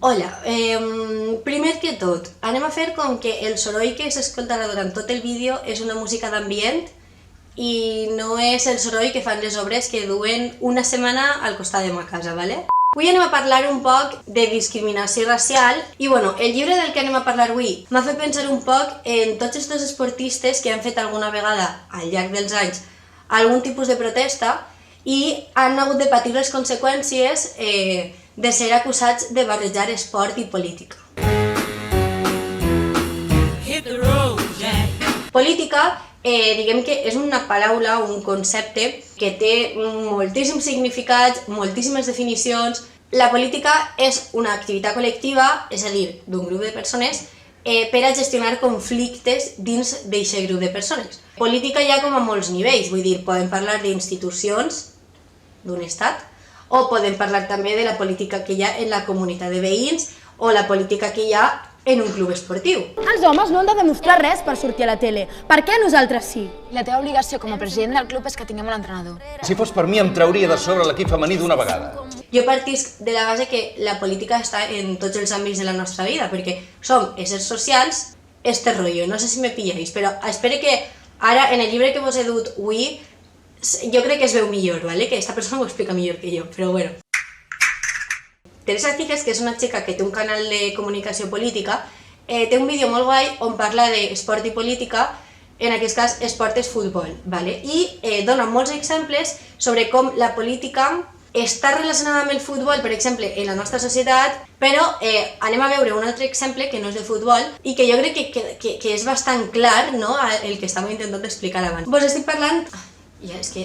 Hola, primer que tot, anem a fer com que el soroll que s'escoltarà durant tot el vídeo és una música d'ambient i no és el soroll que fan les obres que duen una setmana al costat de ma casa, ¿vale? Avui anem a parlar un poc de discriminació racial i bueno, el llibre del que anem a parlar avui m'ha fet pensar un poc en tots aquests esportistes que han fet alguna vegada al llarg dels anys algun tipus de protesta i han hagut de patir les conseqüències de ser acusats de barrejar esport i política. Política, diguem que és una paraula, un concepte que té moltíssims significats, moltíssimes definicions. La política és una activitat col·lectiva, és a dir, d'un grup de persones, per a gestionar conflictes dins d'aquest grup de persones. Política hi ha com a molts nivells, vull dir, podem parlar d'institucions d'un estat, o podem parlar també de la política que hi ha en la comunitat de veïns o la política que hi ha en un club esportiu. Els homes no han de demostrar res per sortir a la tele. Per què nosaltres sí? La teva obligació com a president del club és que tinguem un entrenador. Si fos per mi em trauria de sobre l'equip femení d'una vegada. Jo partisc de la base que la política està en tots els àmbits de la nostra vida, perquè som éssers socials, este rollo, no sé si me pilláis, però espero que ara en el llibre que vos he dut avui jo crec que es veu millor, ¿vale? Que esta persona ho explica millor que jo, però bueno. Teresa Ciges, que és una xica que té un canal de comunicació política, té un vídeo molt guai on parla d'esport i política, en aquest cas esport és futbol, ¿vale? I dona molts exemples sobre com la política està relacionada amb el futbol, per exemple, en la nostra societat, però anem a veure un altre exemple que no és de futbol i que jo crec que és bastant clar, no?, el que estàvem intentant explicar abans. Vos estic parlant... Ja, és que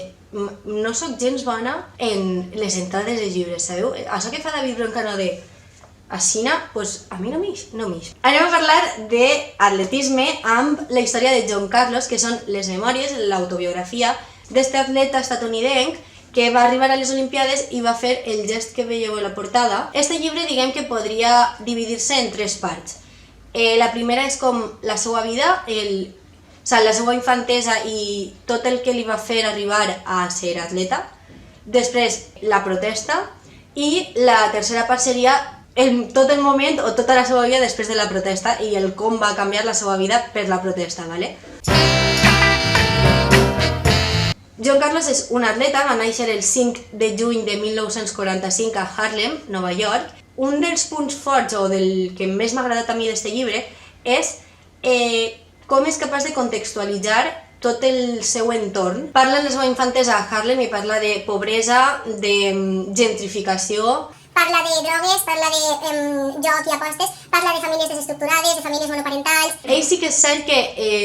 no sóc gens bona en les entrades de llibres, sabeu? Això que fa David Broncano de Aixina, doncs a mi no m'ix. Anem a parlar d'atletisme amb la història de John Carlos, que són les memòries, l'autobiografia d'aquest atleta estatunidenc que va arribar a les Olimpiades i va fer el gest que veieu a la portada. Este llibre, diguem que podria dividir-se en tres parts. La primera és com la seva vida, la seva infantesa i tot el que li va fer arribar a ser atleta. Després, la protesta. I la tercera part seria tot el moment o tota la seva vida després de la protesta i el com va canviar la seva vida per la protesta, ¿vale? John Carlos és un atleta, va néixer el 5 de juny de 1945 a Harlem, Nova York. Un dels punts forts o del que més m'ha agradat a mi d'aquest llibre és com és capaç de contextualitzar tot el seu entorn. Parla de la seva infantesa a Harlem i parla de pobresa, de gentrificació. Parla de drogues, parla de joc i apostes, parla de famílies desestructurades, de famílies monoparentals. Ell sí que és cert que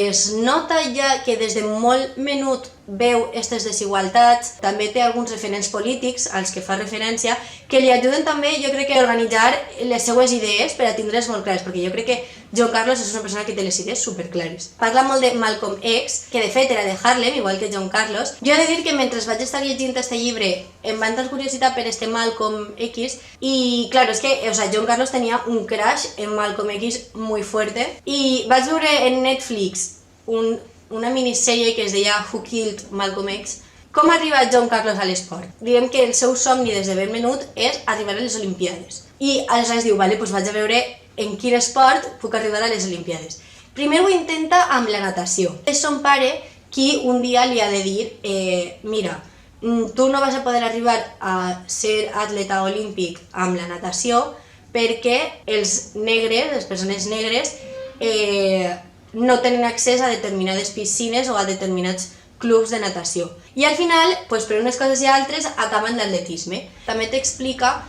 es nota ja que des de molt menut veu aquestes desigualtats, també té alguns referents polítics als que fa referència que li ajuden també, jo crec que, a organitzar les seues idees per a tindre's molt clares, perquè jo crec que John Carlos és una persona que té les idees superclares. Parla molt de Malcolm X, que de fet era de Harlem, igual que John Carlos. Jo he de dir que mentre vaig estar llegint aquest llibre em va entrar curiositat per este Malcolm X i, clar, és que John Carlos tenia un crush en Malcolm X muy fuerte i vaig veure en Netflix una minissèrie que es deia Who Killed Malcolm X, com arriba John Carlos a l'esport. Diguem que el seu somni des de ben menut és arribar a les Olimpiades. I aleshores diu, vale, doncs vaig a veure en quin esport puc arribar a les Olimpiades. Primer ho intenta amb la natació. És son pare qui un dia li ha de dir, mira, tu no vas a poder arribar a ser atleta olímpic amb la natació perquè els negres, les persones negres, no tenen accés a determinades piscines o a determinats clubs de natació. I al final, per unes coses i altres, acaba en l'atletisme. També t'explica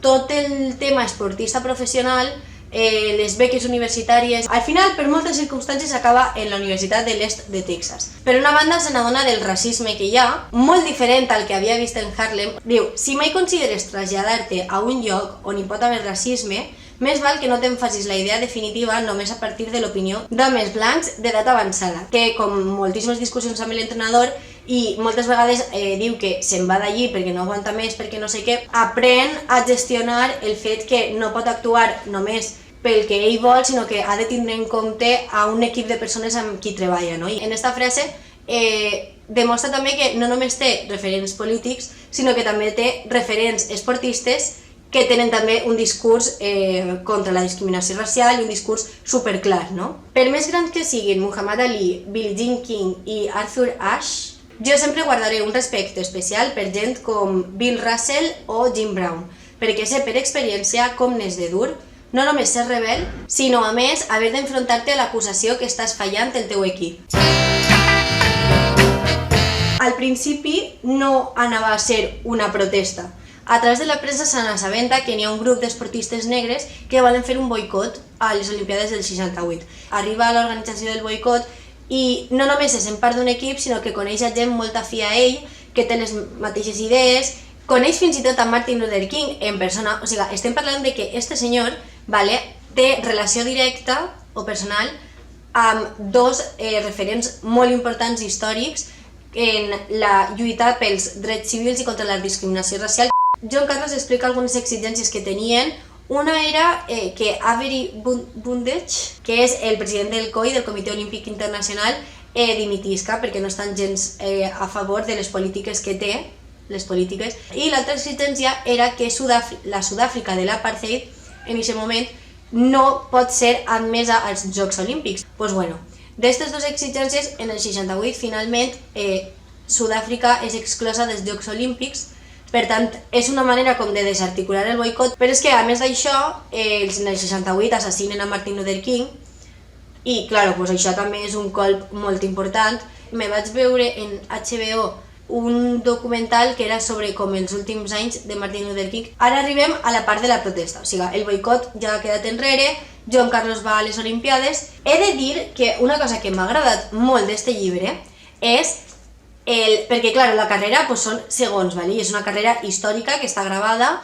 tot el tema esportista professional, les beques universitàries. Al final, per moltes circumstàncies, acaba en la Universitat de l'Est de Texas. Per una banda, se n'adona del racisme que hi ha, molt diferent al que havia vist en Harlem. Diu, si mai consideres traslladar-te a un lloc on hi pot haver racisme, més val que no te'n facis la idea definitiva només a partir de l'opinió d'homes blancs d'edat avançada, que com moltíssimes discussions amb l'entrenador i moltes vegades diu que se'n va d'allí perquè no aguanta més, perquè no sé què, aprèn a gestionar el fet que no pot actuar només pel que ell vol, sinó que ha de tindre en compte a un equip de persones amb qui treballa, no? I en aquesta frase demostra també que no només té referents polítics, sinó que també té referents esportistes que tenen també un discurs contra la discriminació racial i un discurs superclar, no? Per més grans que siguin Muhammad Ali, Billie Jean King i Arthur Ashe, jo sempre guardaré un respecte especial per gent com Bill Russell o Jim Brown, perquè sé per experiència com n'és de dur no només ser rebel, sinó a més haver d'enfrontar-te a l'acusació que estàs fallant el teu equip. Al principi no anava a ser una protesta. A través de la premsa se n'assabenta que n'hi ha un grup d'esportistes negres que volen fer un boicot a les Olimpiades del 68. Arriba a l'organització del boicot i no només se sent part d'un equip, sinó que coneix a gent molt afí a ell, que té les mateixes idees, coneix fins i tot a Martin Luther King en persona. O sigui, estem parlant de que este senyor té relació directa o personal amb dos referents molt importants històrics en la lluita pels drets civils i contra la discriminació racial. John Carlos explica algunes exigències que tenien. Una era que Avery Brundage, que és el president del COI, del Comitè Olímpic Internacional, dimitisca perquè no estan gens a favor de les polítiques que té, I l'altra exigència era que la Sud-àfrica de l'apartheid en aquest moment no pot ser admesa als Jocs Olímpics. Doncs bueno, d'aquestes dues exigències, en el 68 finalment Sud-àfrica és exclosa dels Jocs Olímpics. Per tant, és una manera com de desarticular el boicot, però és que a més d'això, en el 68 assassinen a Martin Luther King i, clar, això també és un colp molt important. Me vaig veure en HBO un documental que era sobre com els últims anys de Martin Luther King. Ara arribem a la part de la protesta, o sigui, el boicot ja ha quedat enrere, John Carlos va a les Olimpiades. He de dir que una cosa que m'ha agradat molt d'este llibre és perquè, clar, la carrera són segons, i és una carrera històrica que està gravada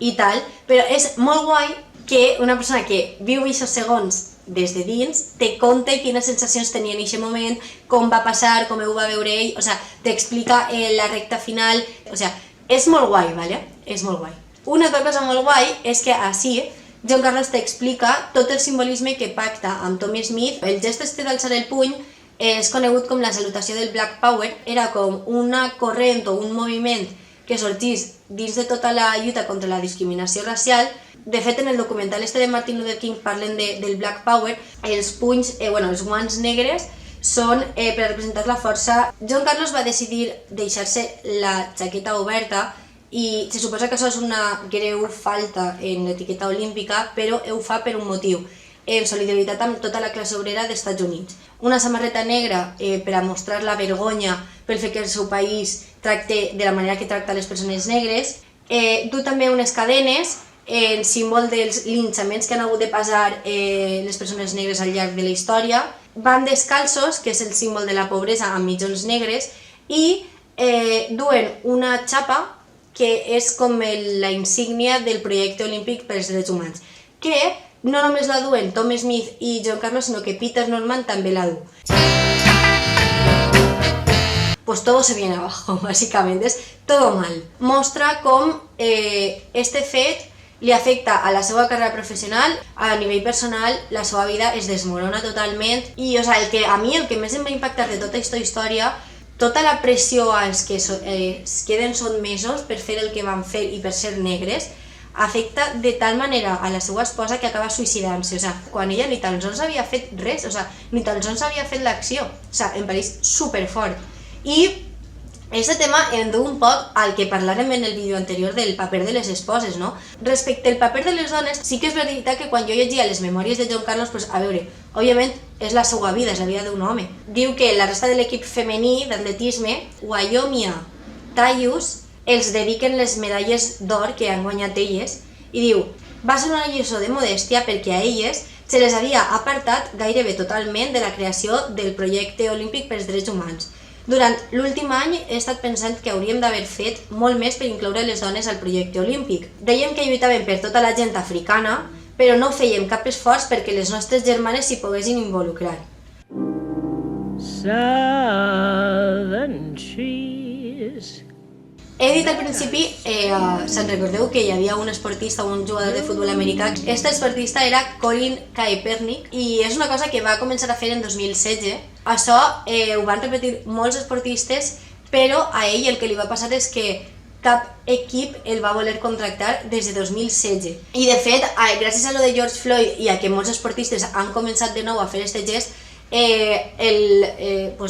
i tal, però és molt guai que una persona que viu aquests segons des de dins te conta quines sensacions tenia en aquest moment, com va passar, com ho va veure ell, o sigui, t'explica la recta final, o sigui, és molt guai, és molt guai. Una altra cosa molt guai és que així John Carlos t'explica tot el simbolisme que pacta amb Tommy Smith. El gest d'alçar el puny és conegut com la salutació del Black Power, era com una corrent o un moviment que sorgís dins de tota la lluita contra la discriminació racial. De fet, en el documental de Martin Luther King parlen del Black Power. Els punys, els guants negres, són per representar la força. John Carlos va decidir deixar-se la jaqueta oberta i se suposa que això és una greu falta en l'etiqueta olímpica, però ho fa per un motiu, en solidaritat amb tota la classe obrera dels Estats Units. Una samarreta negra per a mostrar la vergonya pel fet que el seu país tracte de la manera que tracta les persones negres. Du també unes cadenes en símbol dels linxaments que han hagut de passar les persones negres al llarg de la història. Van descalços, que és el símbol de la pobresa, amb mitjons negres, i duen una xapa que és com la insígnia del projecte olímpic pels drets humans, que no només la duen Tom Smith i John Carlos, sinó que Peter Norman també la du. Pues todo se viene abajo, básicamente, es todo mal. Mostra com este fet li afecta a la seva carrera professional, a nivell personal, la seva vida es desmorona totalment i a mi el que més em va impactar de tota aquesta història, tota la pressió als que es queden sotmesos per fer el que van fer i per ser negres, afecta de tal manera a la seva esposa que acaba suïcidant-se, quan ella ni tan sols havia fet res, ni tan sols havia fet l'acció, em pareix superfort. I aquest tema em du un poc al que parlàrem en el vídeo anterior del paper de les esposes, no? Respecte al paper de les dones, sí que és veritat que quan jo llegia les memòries de John Carlos, a veure, òbviament és la seva vida, és la vida d'un home. Diu que la resta de l'equip femení d'atletisme, Wyoming Tayus, els dediquen les medalles d'or que han guanyat elles i diu, va ser una lliçó de modèstia perquè a elles se les havia apartat gairebé totalment de la creació del projecte olímpic pels drets humans. Durant l'últim any he estat pensant que hauríem d'haver fet molt més per incloure les dones al projecte olímpic. Dèiem que lluitaven per tota la gent africana, però no fèiem cap esforç perquè les nostres germanes s'hi poguessin involucrar. Southern trees. He dit al principi, se'n recordeu que hi havia un esportista, un jugador de futbol americà. Este esportista era Colin Kaepernick i és una cosa que va començar a fer en 2016. Això ho van repetir molts esportistes, però a ell el que li va passar és que cap equip el va voler contractar des de 2016. I de fet, gràcies a lo de George Floyd i a que molts esportistes han començat de nou a fer aquest gest,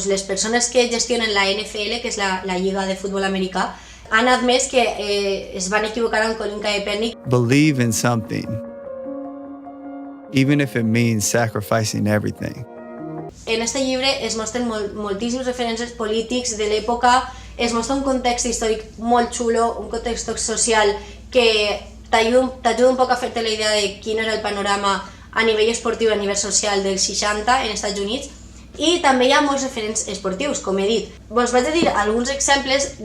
les persones que gestionen la NFL, que és la lliga de futbol americà, han admès que es van equivocar amb Colin Kaepernick. Believe in something, even if it means sacrificing everything. En aquest llibre es mostren moltíssims referències polítics de l'època, es mostra un context històric molt xulo, un context social que t'ajuda un poc a fer-te la idea de quin era el panorama a nivell esportiu i a nivell social dels 60 en Estats Units, i també hi ha molts referents esportius, com he dit. Vos vaig a dir alguns exemples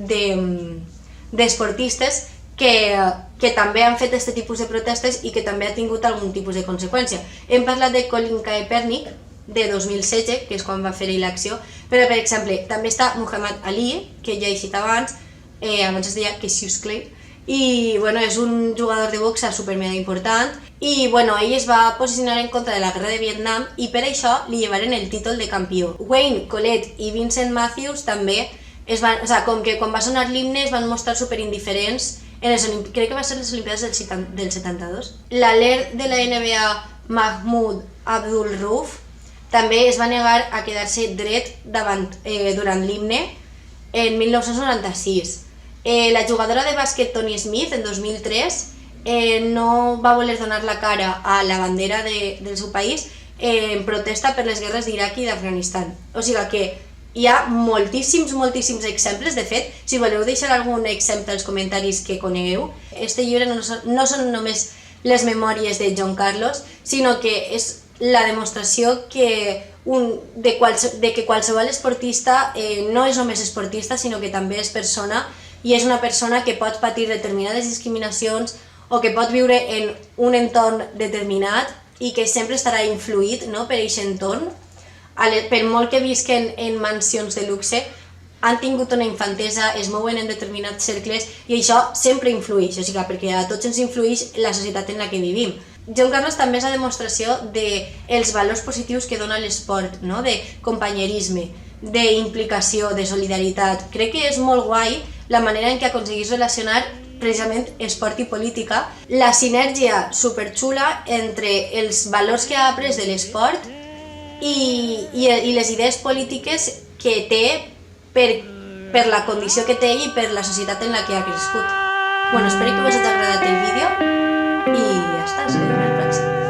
d'esportistes que també han fet aquest tipus de protestes i que també ha tingut algun tipus de conseqüència. Hem parlat de Colin Kaepernick, de 2016, que és quan va fer l'acció, però per exemple també està Muhammad Ali, que ja he citat abans es deia Cassius Clay, i és un jugador de boxa supermega important, i ell es va posicionar en contra de la guerra de Vietnam i per això li llevaren el títol de campió. Wayne Collett i Vincent Matthews també com que quan va sonar l'himne es van mostrar superindiferents, crec que va ser les Olimpiades del 72. L'alert de la NBA Mahmoud Abdul-Rauf també es va negar a quedar-se dret durant l'himne en 1996. La jugadora de bàsquet Toni Smith, en 2003, no va voler donar la cara a la bandera del seu país en protesta per les guerres d'Iraq i d'Afganistan. O sigui que hi ha moltíssims exemples. De fet, si voleu deixar algun exemple als comentaris que conegueu, este llibre no són només les memòries de John Carlos, sinó que és la demostració de que qualsevol esportista no és només esportista, sinó que també és persona, i és una persona que pot patir determinades discriminacions o que pot viure en un entorn determinat i que sempre estarà influït per aquest entorn. Per molt que visquen en mansions de luxe, han tingut una infantesa, es mouen en determinats cercles i això sempre influeix, o sigui, perquè a tots ens influeix la societat en la que vivim. John Carlos també és la demostració dels valors positius que dona l'esport, de companyerisme, d'implicació, de solidaritat. Crec que és molt guai la manera en què aconseguís relacionar precisament esport i política, la sinergia superxula entre els valors que ha après de l'esport i les idees polítiques que té per la condició que té i per la societat en la que ha crescut. Espero que us hagi agradat el vídeo i ja està, ens veiem al pròxim.